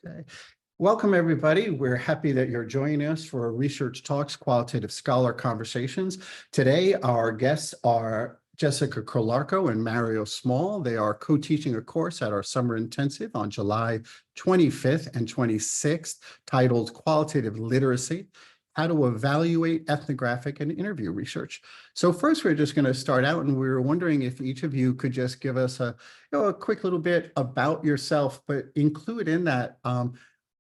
Okay. Welcome, everybody. We're happy that you're joining us for Research Talks Qualitative Scholar Conversations. Today, our guests are Jessica Calarco and Mario Small. They are co-teaching a course at our summer intensive on July 25th and 26th titled Qualitative Literacy: How to Evaluate Ethnographic and Interview Research. So first, we're just going to start out, and we were wondering if each of you could just give us a quick little bit about yourself, but include in that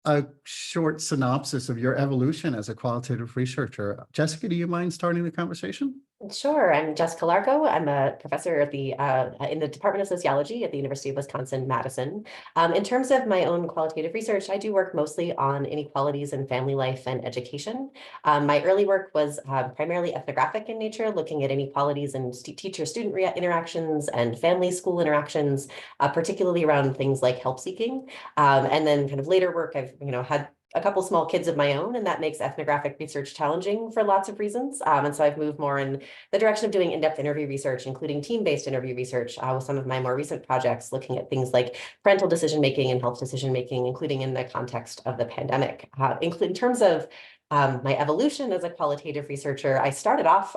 a short synopsis of your evolution as a qualitative researcher. Jessica, do you mind starting the conversation? Sure. I'm Jessica Calarco. I'm a professor at in the Department of Sociology at the University of Wisconsin-Madison. In terms of my own qualitative research, I do work mostly on inequalities in family life and education. My early work was primarily ethnographic in nature, looking at inequalities in teacher-student interactions and family-school interactions, particularly around things like help seeking. And then kind of later work, I've had a couple small kids of my own, and that makes ethnographic research challenging for lots of reasons. And so I've moved more in the direction of doing in-depth interview research, including team-based interview research with some of my more recent projects, looking at things like parental decision-making and health decision-making, including in the context of the pandemic. In terms of my evolution as a qualitative researcher, I started off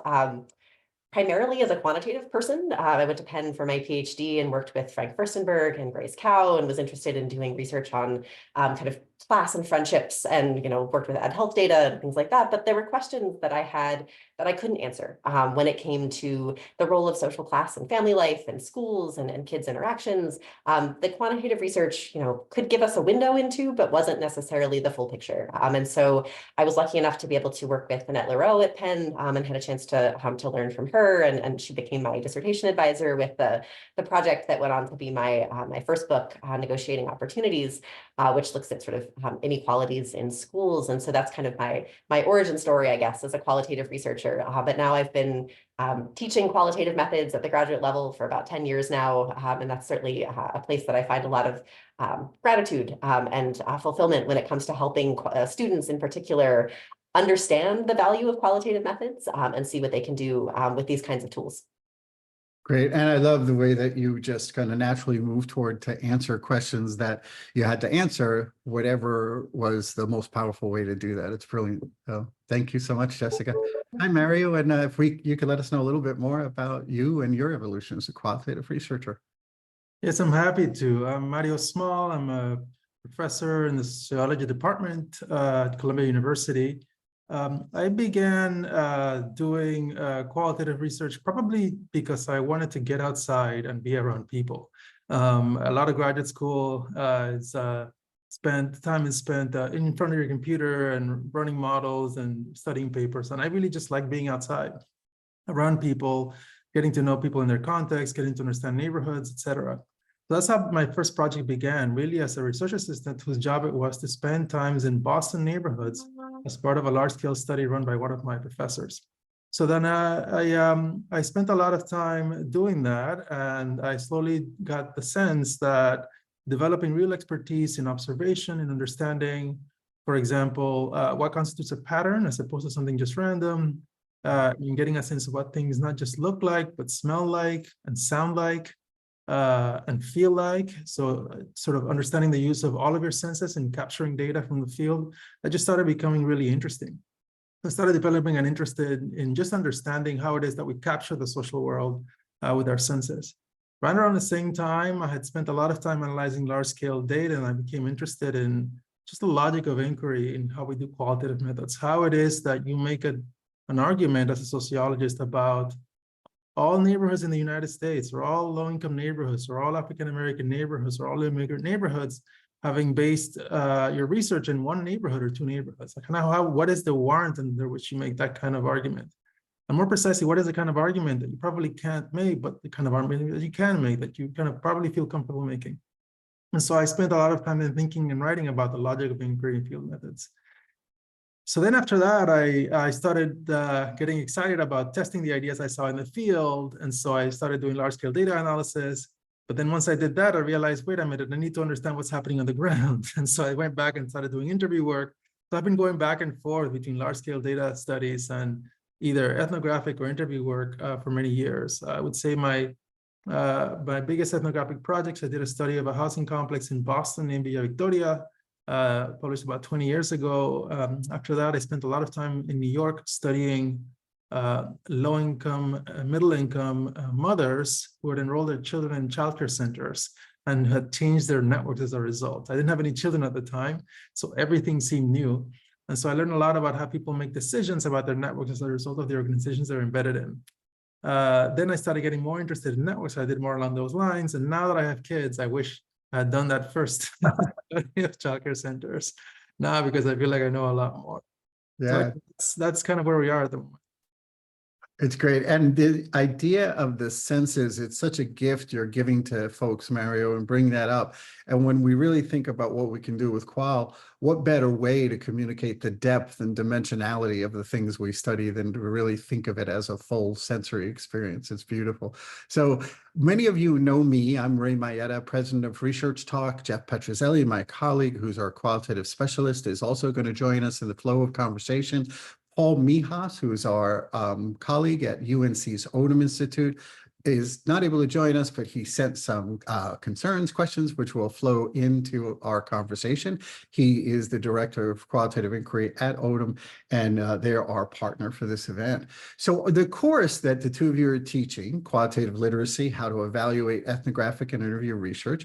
primarily as a quantitative person. I went to Penn for my PhD and worked with Frank Furstenberg and Grace Cow, and was interested in doing research on kind of class and friendships, and worked with health data and things like that. But there were questions that I had that I couldn't answer when it came to the role of social class and family life and schools and kids' interactions. The quantitative research, could give us a window into, but wasn't necessarily the full picture. And so I was lucky enough to be able to work with Annette Leroux at Penn and had a chance to learn from her. And she became my dissertation advisor with the project that went on to be my my first book, Negotiating Opportunities, which looks at sort of inequalities in schools. And so that's kind of my origin story, I guess, as a qualitative researcher. But now I've been teaching qualitative methods at the graduate level for about 10 years now. And that's certainly a place that I find a lot of gratitude and fulfillment when it comes to helping students in particular understand the value of qualitative methods and see what they can do with these kinds of tools. Great. And I love the way that you just kind of naturally move toward to answer questions that you had to answer, whatever was the most powerful way to do that. It's brilliant. So thank you so much, Jessica. Hi, Mario. And if you could let us know a little bit more about you and your evolution as a qualitative researcher. Yes, I'm happy to. I'm Mario Small. I'm a professor in the sociology department at Columbia University. I began doing qualitative research probably because I wanted to get outside and be around people. A lot of graduate school is time is spent in front of your computer and running models and studying papers. And I really just like being outside, around people, getting to know people in their context, getting to understand neighborhoods, etc. So that's how my first project began, really as a research assistant whose job it was to spend times in Boston neighborhoods as part of a large-scale study run by one of my professors. So then I spent a lot of time doing that, and I slowly got the sense that developing real expertise in observation and understanding, for example, what constitutes a pattern as opposed to something just random, in getting a sense of what things not just look like, but smell like and sound like, and feel like. So sort of understanding the use of all of your senses and capturing data from the field, that just started becoming really interesting. I started developing an interest in just understanding how it is that we capture the social world with our senses. Right around the same time, I had spent a lot of time analyzing large-scale data, and I became interested in just the logic of inquiry in how we do qualitative methods, how it is that you make an argument as a sociologist about all neighborhoods in the United States, or all low-income neighborhoods, or all African-American neighborhoods, or all immigrant neighborhoods, having based your research in one neighborhood or two neighborhoods. Like what is the warrant under which you make that kind of argument? And more precisely, what is the kind of argument that you probably can't make, but the kind of argument that you can make, that you kind of probably feel comfortable making? And so I spent a lot of time in thinking and writing about the logic of inquiry and field methods. So then after that, I started getting excited about testing the ideas I saw in the field. And so I started doing large-scale data analysis. But then once I did that, I realized, wait a minute, I need to understand what's happening on the ground. And so I went back and started doing interview work. So I've been going back and forth between large-scale data studies and either ethnographic or interview work for many years. I would say my biggest ethnographic projects, I did a study of a housing complex in Boston named Villa Victoria. published about 20 years ago. After that, I spent a lot of time in New York studying low-income, middle-income mothers who had enrolled their children in childcare centers and had changed their networks as a result. I didn't have any children at the time, so everything seemed new. And so I learned a lot about how people make decisions about their networks as a result of the organizations they're embedded in. Then I started getting more interested in networks. I did more along those lines. And now that I have kids, I wish I had done that first of childcare centers now, because I feel like I know a lot more. Yeah. So that's kind of where we are at the moment. It's great. And the idea of the senses, it's such a gift you're giving to folks, Mario, and bring that up. And when we really think about what we can do with Qual, what better way to communicate the depth and dimensionality of the things we study than to really think of it as a full sensory experience. It's beautiful. So many of you know me. I'm Ray Maietta, president of ResearchTalk. Jeff Petruzzelli, my colleague, who's our qualitative specialist, is also going to join us in the flow of conversation. Paul Mijas, who is our colleague at UNC's Odum Institute, is not able to join us, but he sent some concerns, questions, which will flow into our conversation. He is the director of qualitative inquiry at Odum, and they're our partner for this event. So the course that the two of you are teaching, Qualitative Literacy, How to Evaluate Ethnographic and Interview Research,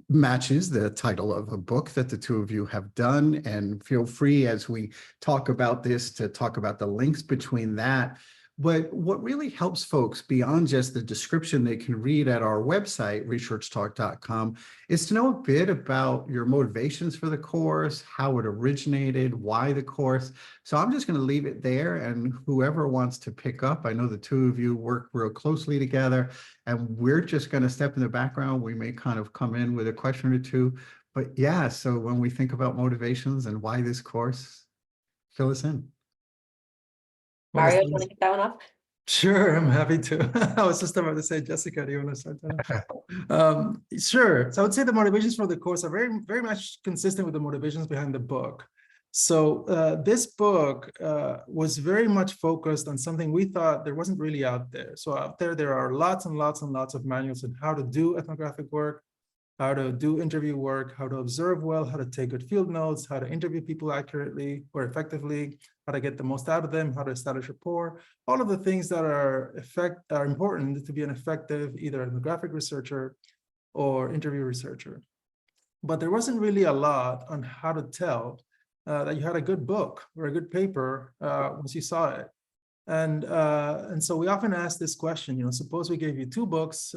matches the title of a book that the two of you have done. And feel free, as we talk about this, to talk about the links between that. But what really helps folks beyond just the description they can read at our website, researchtalk.com, is to know a bit about your motivations for the course, how it originated, why the course. So I'm just going to leave it there, and whoever wants to pick up, I know the two of you work real closely together, and we're just going to step in the background. We may kind of come in with a question or two, but yeah, so when we think about motivations and why this course, fill us in. Mario, you want to get that one off? Sure, I'm happy to. I was just about to say, Jessica, do you want to start that? Sure. So I would say the motivations for the course are very much consistent with the motivations behind the book. So this book was very much focused on something we thought there wasn't really out there. So out there are lots and lots and lots of manuals on how to do ethnographic work, how to do interview work, how to observe well, how to take good field notes, how to interview people accurately or effectively, how to get the most out of them, how to establish rapport, all of the things that are important to be an effective either ethnographic researcher or interview researcher. But there wasn't really a lot on how to tell that you had a good book or a good paper once you saw it. And so we often ask this question, suppose we gave you two books,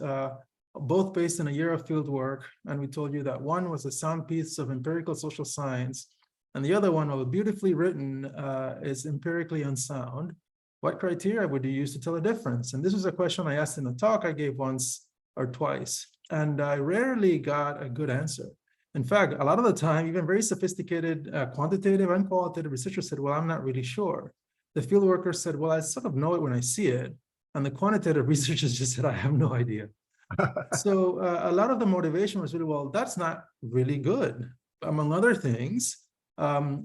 both based on a year of field work, and we told you that one was a sound piece of empirical social science, and the other one, while beautifully written, is empirically unsound. What criteria would you use to tell the difference? And this was a question I asked in a talk I gave once or twice, and I rarely got a good answer. In fact, a lot of the time, even very sophisticated quantitative and qualitative researchers said, well, I'm not really sure. The field workers said, well, I sort of know it when I see it. And the quantitative researchers just said, I have no idea. So a lot of the motivation was really, well, that's not really good. Among other things,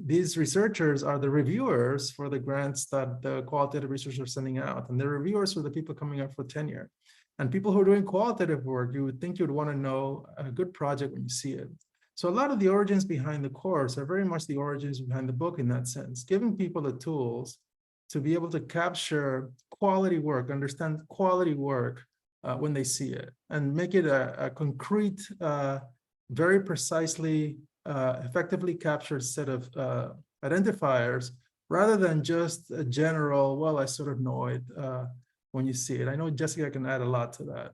these researchers are the reviewers for the grants that the qualitative researchers are sending out. And the reviewers are the people coming up for tenure. And people who are doing qualitative work, you would think you'd want to know a good project when you see it. So a lot of the origins behind the course are very much the origins behind the book in that sense, giving people the tools to be able to capture quality work, understand quality work, when they see it, and make it a concrete, very precisely, effectively captured set of identifiers, rather than just a general, well, I sort of know it when you see it. I know Jessica can add a lot to that.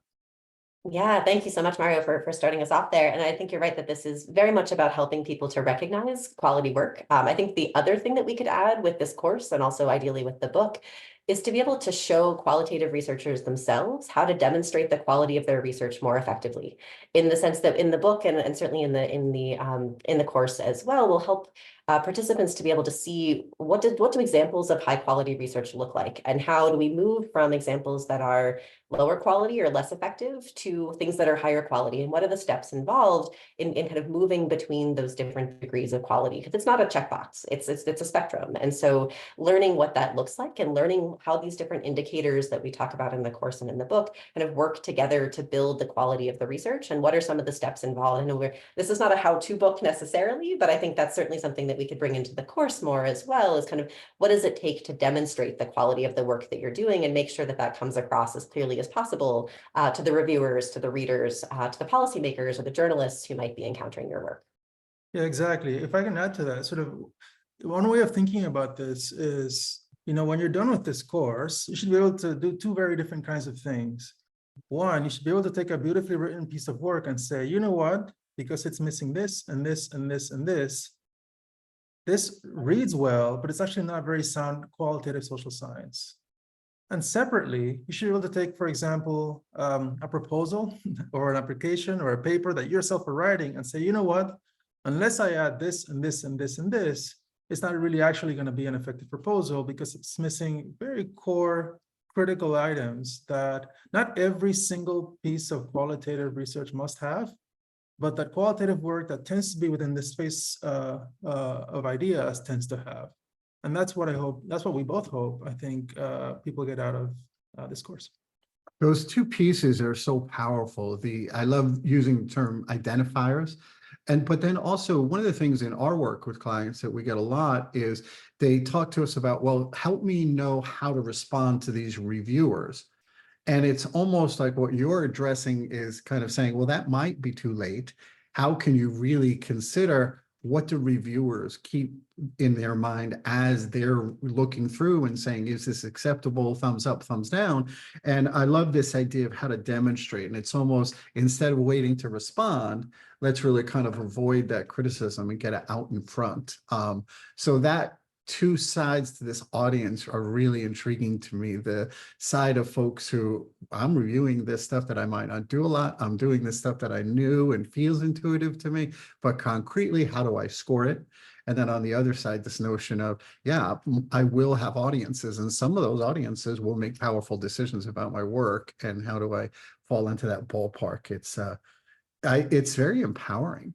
Yeah, thank you so much, Mario, for starting us off there. And I think you're right that this is very much about helping people to recognize quality work. I think the other thing that we could add with this course, and also ideally with the book, is to be able to show qualitative researchers themselves how to demonstrate the quality of their research more effectively. In the sense that in the book and certainly in the course as well, will help participants to be able to see what do examples of high quality research look like, and how do we move from examples that are lower quality or less effective to things that are higher quality, and what are the steps involved in kind of moving between those different degrees of quality, because it's not a checkbox, it's a spectrum. And so learning what that looks like and learning how these different indicators that we talk about in the course and in the book kind of work together to build the quality of the research, and what are some of the steps involved. I know this is not a how-to book necessarily, but I think that's certainly something that we could bring into the course more as well, is kind of what does it take to demonstrate the quality of the work that you're doing and make sure that that comes across as clearly as possible to the reviewers, to the readers, to the policymakers or the journalists who might be encountering your work. Yeah, exactly. If I can add to that, sort of one way of thinking about this is, when you're done with this course, you should be able to do two very different kinds of things. One, you should be able to take a beautifully written piece of work and say, you know what, because it's missing this and this and this and this reads well, but it's actually not very sound qualitative social science. And separately, you should be able to take, for example, a proposal or an application or a paper that yourself are writing and say, you know what, unless I add this and this and this and this, it's not really actually going to be an effective proposal because it's missing very core critical items that not every single piece of qualitative research must have, but that qualitative work that tends to be within the space of ideas tends to have. And that's what I hope, that's what we both hope, I think, people get out of this course. Those two pieces are so powerful. I love using the term identifiers. But then also one of the things in our work with clients that we get a lot is they talk to us about, well, help me know how to respond to these reviewers. And it's almost like what you're addressing is kind of saying, well, that might be too late. How can you really consider what do reviewers keep in their mind as they're looking through and saying, is this acceptable, thumbs up, thumbs down? And I love this idea of how to demonstrate. And it's almost, instead of waiting to respond, let's really kind of avoid that criticism and get it out in front. So that two sides to this audience are really intriguing to me. The side of folks who, I'm reviewing this stuff that I might not do a lot. I'm doing this stuff that I knew and feels intuitive to me, but concretely, how do I score it? And then on the other side, this notion of, yeah, I will have audiences, and some of those audiences will make powerful decisions about my work. And how do I fall into that ballpark? It's very empowering.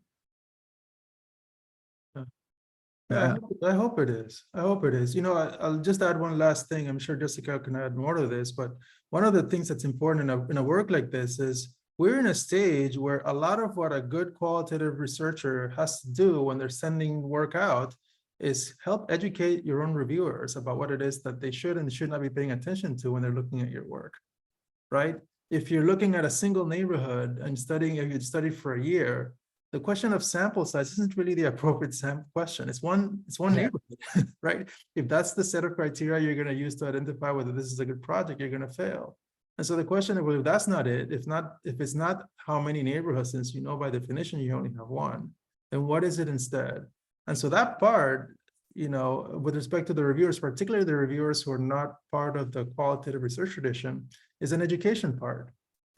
Yeah, I hope it is. I hope it is. I'll just add one last thing. I'm sure Jessica can add more to this, but one of the things that's important in a work like this is we're in a stage where a lot of what a good qualitative researcher has to do when they're sending work out is help educate your own reviewers about what it is that they should and should not be paying attention to when they're looking at your work, right? If you're looking at a single neighborhood and if you study for a year, the question of sample size isn't really the appropriate question. It's one neighborhood, right? If that's the set of criteria you're going to use to identify whether this is a good project, you're going to fail. And so the question of, well, if that's not it, if it's not how many neighborhoods, since by definition you only have one, then what is it instead? And so that part, with respect to the reviewers, particularly the reviewers who are not part of the qualitative research tradition, is an education part.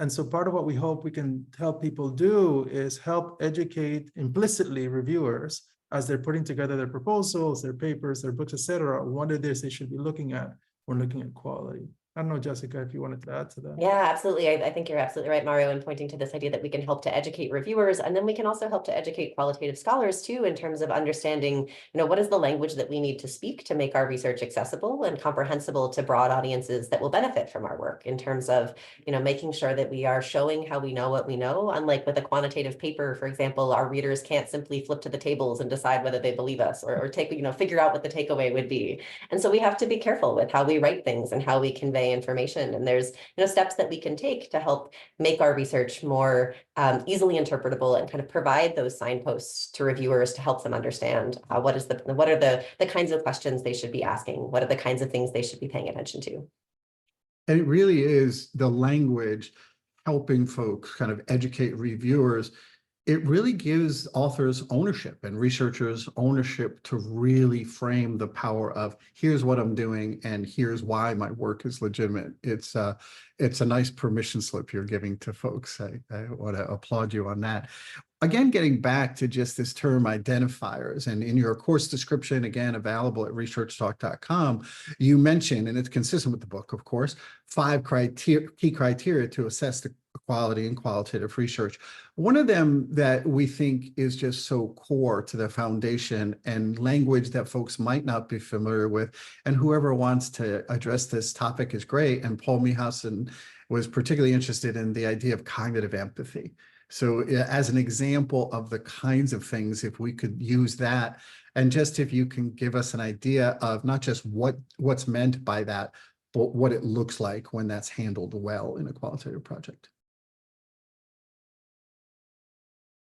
And so part of what we hope we can help people do is help educate implicitly reviewers as they're putting together their proposals, their papers, their books, et cetera, what it is they should be looking at when looking at quality. I don't know, Jessica, if you wanted to add to that. Yeah, absolutely. I think you're absolutely right, Mario, in pointing to this idea that we can help to educate reviewers, and then we can also help to educate qualitative scholars too, in terms of understanding, what is the language that we need to speak to make our research accessible and comprehensible to broad audiences that will benefit from our work, in terms of, making sure that we are showing how we know what we know. Unlike with a quantitative paper, for example, our readers can't simply flip to the tables and decide whether they believe us or take, figure out what the takeaway would be. And so we have to be careful with how we write things and how we convey information. And there's steps that we can take to help make our research more easily interpretable and kind of provide those signposts to reviewers to help them understand what are the kinds of questions they should be asking, what are the kinds of things they should be paying attention to. And it really is the language helping folks kind of educate reviewers. it really gives authors ownership and researchers ownership to really frame the power of here's what I'm doing and here's why my work is legitimate. It's a nice permission slip you're giving to folks. I want to applaud you on that. Again, getting back to just this term identifiers, and in your course description, again, available at researchtalk.com, you mention, and it's consistent with the book, of course, 5 key criteria to assess the quality and qualitative research. One of them that we think is just so core to the foundation and language that folks might not be familiar with, and whoever wants to address this topic is great. And Paul Mihausen was particularly interested in the idea of cognitive empathy. So as an example of the kinds of things, if we could use that, and just if you can give us an idea of not just what's meant by that, but what it looks like when that's handled well in a qualitative project.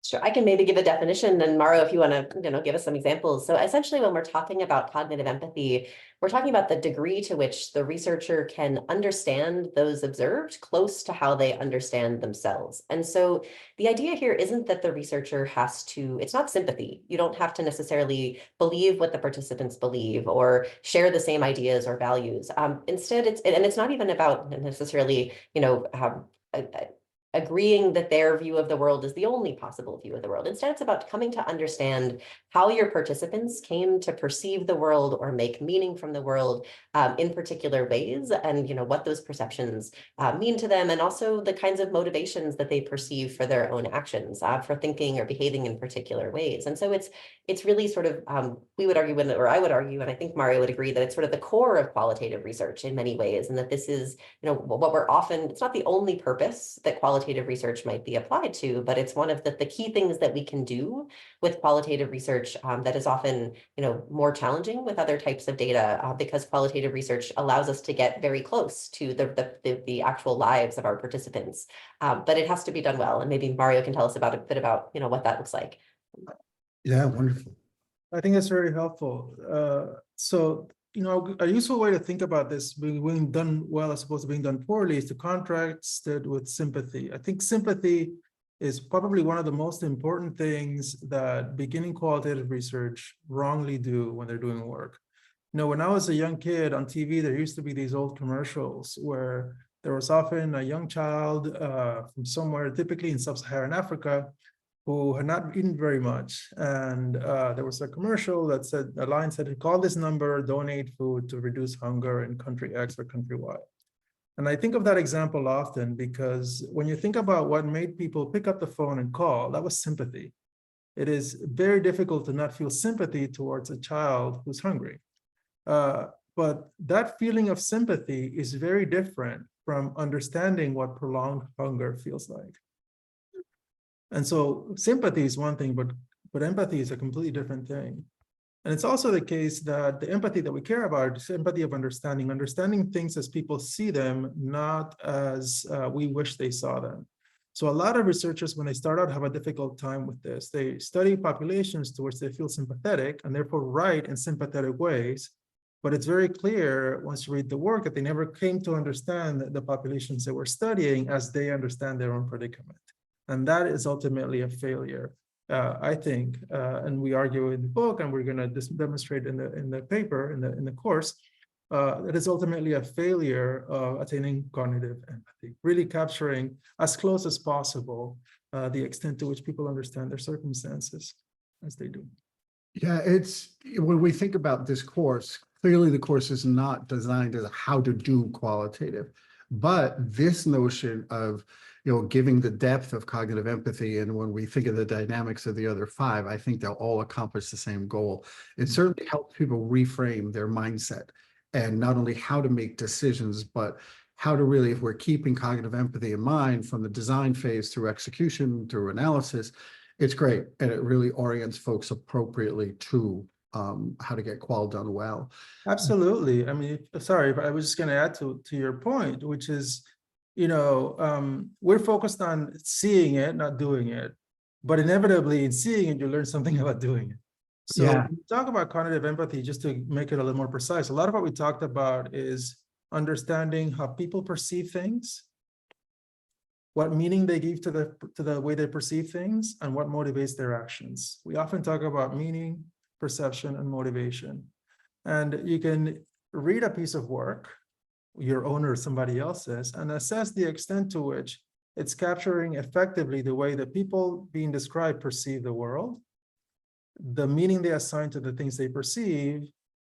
Sure, I can maybe give a definition, and Mario, if you want to, give us some examples. So essentially, when we're talking about cognitive empathy, we're talking about the degree to which the researcher can understand those observed close to how they understand themselves. And so the idea here isn't that the researcher has to, it's not sympathy. You don't have to necessarily believe what the participants believe or share the same ideas or values. Instead, it's not even about necessarily, agreeing that their view of the world is the only possible view of the world. Instead, it's about coming to understand how your participants came to perceive the world or make meaning from the world in particular ways, and what those perceptions mean to them, and also the kinds of motivations that they perceive for their own actions, for thinking or behaving in particular ways. And so it's really sort of, we would argue, or I would argue, and I think Mario would agree, that it's sort of the core of qualitative research in many ways, and that this is, what we're often, it's not the only purpose that qualitative research might be applied to, but it's one of the key things that we can do with qualitative research that is often, more challenging with other types of data, because qualitative research allows us to get very close to the actual lives of our participants. But it has to be done well, and maybe Mario can tell us a bit about what that looks like. Yeah, wonderful. I think that's very helpful. So, a useful way to think about this being done well as opposed to being done poorly is to contrast it with sympathy. I think sympathy is probably one of the most important things that beginning qualitative research wrongly do when they're doing work. When I was a young kid on TV, there used to be these old commercials where there was often a young child from somewhere, typically in sub-Saharan Africa, who had not eaten very much. And there was a commercial that said, a line said, call this number, donate food to reduce hunger in country X or country Y. And I think of that example often because when you think about what made people pick up the phone and call, that was sympathy. It is very difficult to not feel sympathy towards a child who's hungry. But that feeling of sympathy is very different from understanding what prolonged hunger feels like. And so sympathy is one thing, but empathy is a completely different thing. And it's also the case that the empathy that we care about is empathy of understanding things as people see them, not as we wish they saw them. So a lot of researchers, when they start out, have a difficult time with this. They study populations to which they feel sympathetic and therefore write in sympathetic ways. But it's very clear once you read the work that they never came to understand the populations they were studying as they understand their own predicament. And that is ultimately a failure, I think, and we argue in the book, and we're going to demonstrate in the paper, in the course, that is ultimately a failure of attaining cognitive empathy, really capturing as close as possible the extent to which people understand their circumstances as they do. Yeah, when we think about this course, clearly the course is not designed as how to do qualitative, but this notion of giving the depth of cognitive empathy, and when we think of the dynamics of the other 5, I think they'll all accomplish the same goal. It certainly helps people reframe their mindset, and not only how to make decisions, but how to really, if we're keeping cognitive empathy in mind from the design phase through execution, through analysis, it's great. And it really orients folks appropriately to how to get qual done well. Absolutely. I mean, sorry, but I was just going to add to your point, which is, we're focused on seeing it, not doing it. But inevitably, in seeing it, you learn something about doing it. So when we talk about cognitive empathy, just to make it a little more precise, a lot of what we talked about is understanding how people perceive things what meaning they give to the way they perceive things, and what motivates their actions. We often talk about meaning, perception, and motivation. And you can read a piece of work, your own or somebody else's, and assess the extent to which it's capturing effectively the way that people being described perceive the world, the meaning they assign to the things they perceive,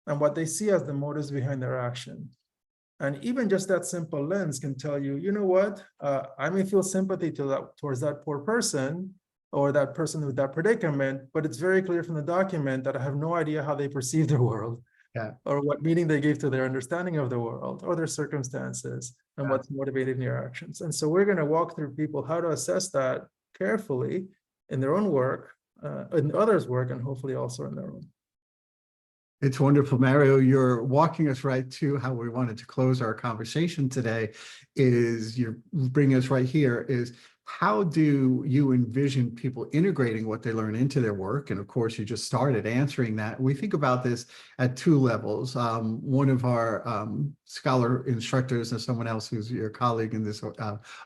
and what they see as the motives behind their action. And even just that simple lens can tell you, you know what, I may feel sympathy towards that poor person or that person with that predicament, but it's very clear from the document that I have no idea how they perceive the world. Yeah. Or what meaning they gave to their understanding of the world or their circumstances and Yeah. what's motivating their actions. And so we're going to walk through people how to assess that carefully in their own work, in others' work, and hopefully also in their own. It's wonderful, Mario. You're walking us right to how we wanted to close our conversation today. You're bringing us right here is how do you envision people integrating what they learn into their work? And of course, you just started answering that. We think about this at two levels. One of our scholar instructors and someone else who's your colleague in this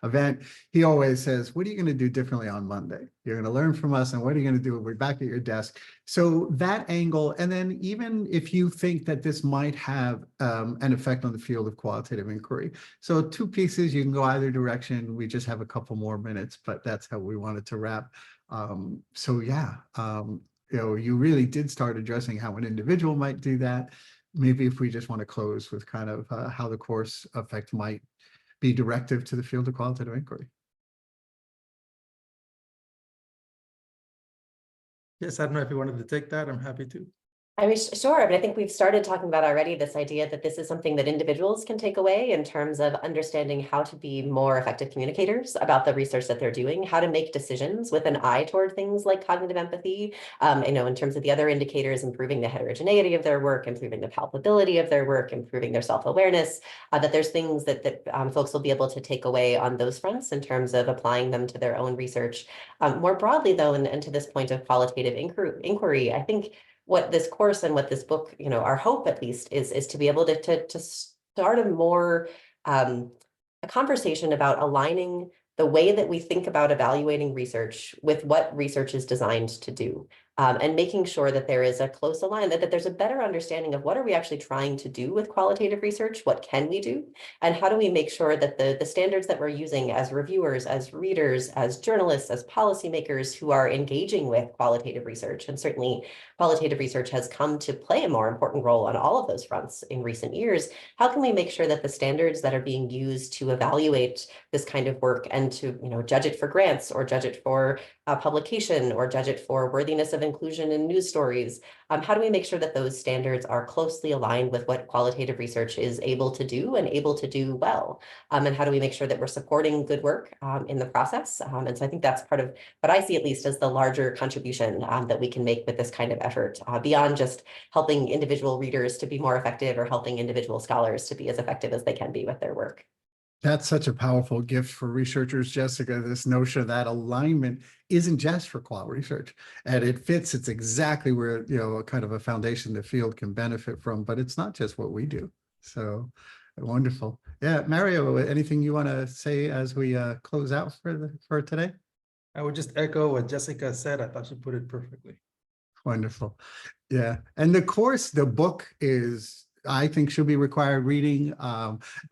event, he always says, what are you going to do differently on Monday? You're going to learn from us, and what are you going to do when we're back at your desk? So that angle, and then even if you think that this might have an effect on the field of qualitative inquiry. So two pieces, you can go either direction. We just have a couple more minutes, but that's how we wanted to wrap. You really did start addressing how an individual might do that. Maybe if we just want to close with kind of how the course effect might be directive to the field of qualitative inquiry. Yes, I don't know if you wanted to take that. I'm happy to. I mean, sure, but I think we've started talking about already this idea that this is something that individuals can take away in terms of understanding how to be more effective communicators about the research that they're doing, how to make decisions with an eye toward things like cognitive empathy, in terms of the other indicators, improving the heterogeneity of their work, improving the palpability of their work, improving their self-awareness, that there's things that folks will be able to take away on those fronts in terms of applying them to their own research. More broadly, though, and to this point of qualitative inquiry, I think what this course and what this book, our hope at least is to be able to start a more a conversation about aligning the way that we think about evaluating research with what research is designed to do, and making sure that there is a close alignment, that there's a better understanding of what are we actually trying to do with qualitative research, what can we do, and how do we make sure that the standards that we're using as reviewers, as readers, as journalists, as policymakers who are engaging with qualitative research, and certainly qualitative research has come to play a more important role on all of those fronts in recent years. How can we make sure that the standards that are being used to evaluate this kind of work and to judge it for grants or judge it for publication or judge it for worthiness of inclusion in news stories, how do we make sure that those standards are closely aligned with what qualitative research is able to do and able to do well? And how do we make sure that we're supporting good work in the process? And so I think that's part of what I see, at least, as the larger contribution that we can make with this kind of effort, beyond just helping individual readers to be more effective or helping individual scholars to be as effective as they can be with their work. That's such a powerful gift for researchers, Jessica, this notion that alignment isn't just for qual research, and it fits. It's exactly where, kind of a foundation the field can benefit from, but it's not just what we do. So wonderful. Yeah, Mario, anything you want to say as we close out for today? I would just echo what Jessica said. I thought she put it perfectly. Wonderful. Yeah. And the book is, I think, should be required reading.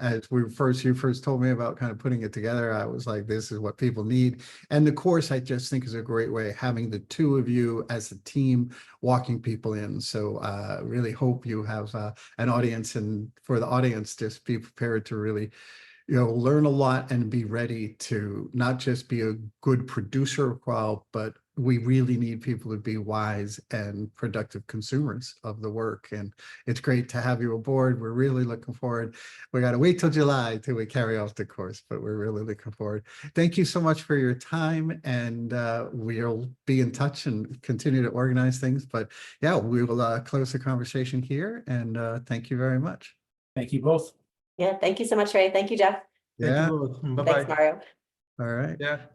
As you first told me about kind of putting it together, I was like, this is what people need. And the course, I just think, is a great way, having the two of you as a team walking people in. So really hope you have an audience, and for the audience, just be prepared to really learn a lot and be ready to not just be a good producer of qual, but we really need people to be wise and productive consumers of the work. And it's great to have you aboard. We're really looking forward. We got to wait till July till we carry off the course, but we're really looking forward. Thank you so much for your time, and we'll be in touch and continue to organize things. But yeah, we will close the conversation here, and thank you very much. Thank you both. Yeah, thank you so much, Ray. Thank you, Jeff. Yeah. Thank you both. Bye-bye. Thanks, Mario. All right. Yeah, thanks.